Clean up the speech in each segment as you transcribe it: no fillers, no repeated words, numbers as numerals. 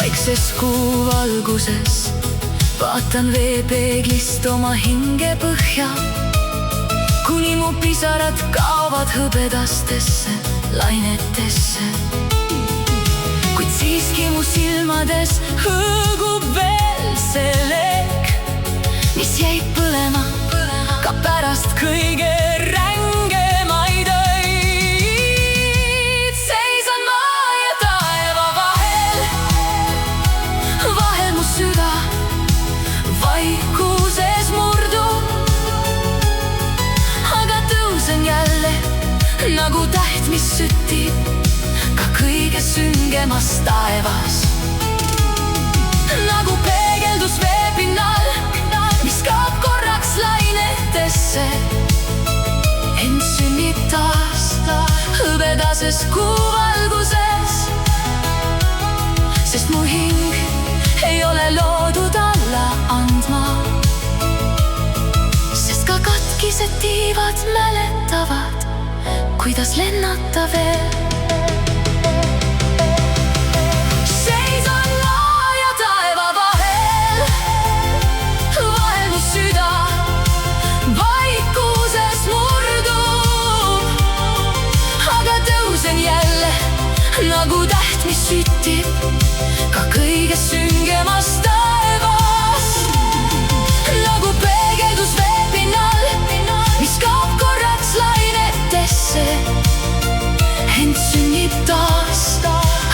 vaikses kuu valguses vaatan veepeeglist oma hingepõhja, kuni mu pisarad kaovad hõbedastesse lainetesse. Kuid siiski mu silmades hõõgub veel see leek, mis jäi põlema ka pärast kõige rängemaid öid. Seisan maa ja taeva vahel, vahel mu süda vaikuses murdub, aga tõusen jälle nagu täht, mis süttib ka kõige süngemas taevas. Nagu peegeldus veepinnal, mis kaob korraks lainetesse, ent sünnib taas hõbedases kuuvalguses. Sest mu hing ei ole loodud alla andma, sest ka katkised tiivad mäletavad, kuidas lennata veel. Seisan maa ja taeva vahel, vahel mu süda vaikuses murdub, aga tõusen jälle nagu täht, mis süttib ka kõige süngemas taevas. Nagu peegeldus veepinnal, mis kaob korraks lainetesse, ent sünnib taas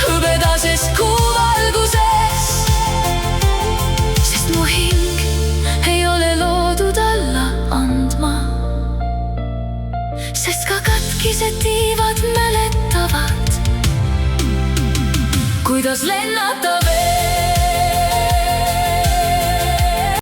hõbedases kuuvalguses. Sest mu hing ei ole loodud alla andma, sest ka katkised tiivad mäletavad, kuidas lennata veel.